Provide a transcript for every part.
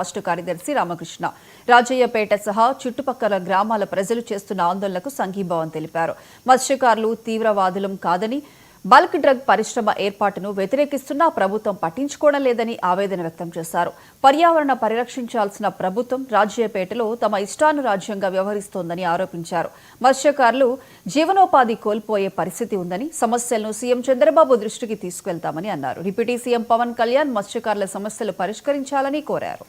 రాష్ట్ర కార్యదర్శి రామకృష్ణ రాజయ్యపేట సహా చుట్టుపక్కల గ్రామాల ప్రజలు చేస్తున్న ఆందోళనకు సంఘీభావం తెలిపారు. మత్స్యకారులు తీవ్రవాదులం కాదని, బల్క్ డ్రగ్ పరిశ్రమ ఏర్పాటును వ్యతిరేకిస్తున్నా ప్రభుత్వం పట్టించుకోవడం లేదని ఆవేదన వ్యక్తం చేశారు. పర్యావరణ పరిరక్షించాల్సిన ప్రభుత్వం రాజయ్యపేటలో తమ ఇష్టానురాజ్యంగా వ్యవహరిస్తోందని ఆరోపించారు. మత్స్యకారులు జీవనోపాధి కోల్పోయే పరిస్థితి ఉందని, సమస్యలను సీఎం చంద్రబాబు దృష్టికి తీసుకెళ్తామని అన్నారు. డిప్యూటీ సీఎం పవన్ కళ్యాణ్ మత్స్యకారుల సమస్యలు పరిష్కరించాలని కోరారు.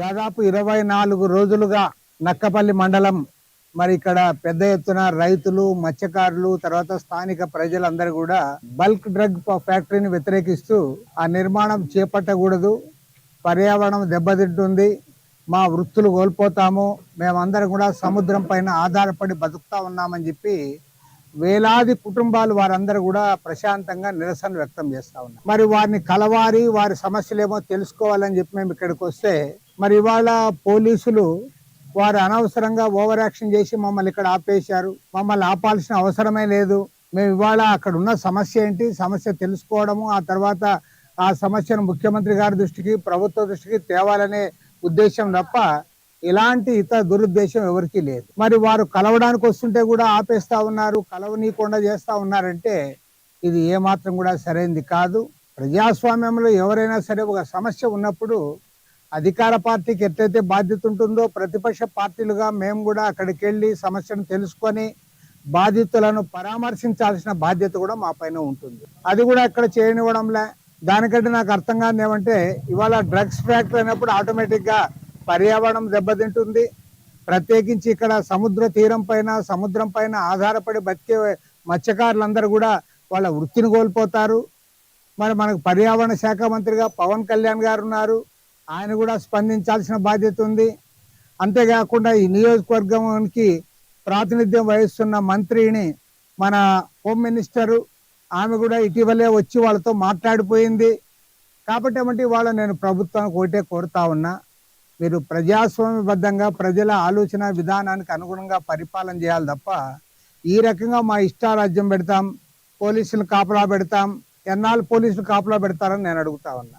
దాదాపు 24 రోజులుగా నక్కపల్లి మండలం మరి ఇక్కడ పెద్ద ఎత్తున రైతులు, మత్స్యకారులు, తర్వాత స్థానిక ప్రజలందరూ కూడా బల్క్ డ్రగ్ ఫ్యాక్టరీని వ్యతిరేకిస్తూ ఆ నిర్మాణం చేపట్టకూడదు, పర్యావరణం దెబ్బతింటుంది, మా వృత్తులు కోల్పోతాము, మేమందరం కూడా సముద్రం పైన ఆధారపడి బతుకుతా ఉన్నామని చెప్పి వేలాది కుటుంబాలు వారందరూ కూడా ప్రశాంతంగా నిరసన వ్యక్తం చేస్తా ఉన్నారు. మరి వారిని కలవారి వారి సమస్యలేమో తెలుసుకోవాలని చెప్పి మేము ఇక్కడికి వస్తే మరి ఇవాళ పోలీసులు వారు అనవసరంగా ఓవర్ యాక్షన్ చేసి మమ్మల్ని ఇక్కడ ఆపేశారు. మమ్మల్ని ఆపాల్సిన అవసరమే లేదు. మేము ఇవాళ అక్కడ ఉన్న సమస్య ఏంటి, సమస్య తెలుసుకోవడము, ఆ తర్వాత ఆ సమస్యను ముఖ్యమంత్రి గారి దృష్టికి, ప్రభుత్వ దృష్టికి తేవాలనే ఉద్దేశం తప్ప ఇలాంటి ఇతర దురుద్దేశం ఎవరికీ లేదు. మరి వారు కలవడానికి వస్తుంటే కూడా ఆపేస్తా ఉన్నారు, కలవనీయకుండా చేస్తా ఉన్నారంటే ఇది ఏమాత్రం కూడా సరైనది కాదు. ప్రజాస్వామ్యంలో ఎవరైనా సరే ఒక సమస్య ఉన్నప్పుడు అధికార పార్టీకి ఎట్లయితే బాధ్యత ఉంటుందో ప్రతిపక్ష పార్టీలుగా మేము కూడా అక్కడికి వెళ్ళి సమస్యను తెలుసుకొని బాధితులను పరామర్శించాల్సిన బాధ్యత కూడా మా పైన ఉంటుంది. అది కూడా ఇక్కడ చేయనివ్వడంలే. దానికంటే నాకు అర్థం కాదు ఏమంటే ఇవాళ డ్రగ్స్ ఫ్యాక్టరీ అయినప్పుడు ఆటోమేటిక్గా పర్యావరణం దెబ్బతింటుంది. ప్రత్యేకించి ఇక్కడ సముద్రం పైన ఆధారపడి బతికే మత్స్యకారులందరూ కూడా వాళ్ళ వృత్తిని కోల్పోతారు. మరి మనకు పర్యావరణ శాఖ మంత్రిగా పవన్ కళ్యాణ్ గారు ఉన్నారు, ఆయన కూడా స్పందించాల్సిన బాధ్యత ఉంది. అంతేకాకుండా ఈ నియోజకవర్గానికి ప్రాతినిధ్యం వహిస్తున్న మంత్రిని మన హోమ్ మినిస్టరు ఆమె కూడా ఇటీవలే వచ్చి వాళ్ళతో మాట్లాడిపోయింది. కాబట్టి ఏమంటే ఇవాళ నేను ప్రభుత్వానికి ఒకటే కోరుతా ఉన్నా, మీరు ప్రజాస్వామ్యబద్ధంగా ప్రజల ఆలోచన విధానానికి అనుగుణంగా పరిపాలన చేయాలి తప్ప ఈ రకంగా మా ఇష్టారాజ్యం పెడతాం, పోలీసులు కాపలా పెడతాం, ఎన్నాళ్ళు పోలీసులు కాపలా పెడతారని నేను అడుగుతా ఉన్నా.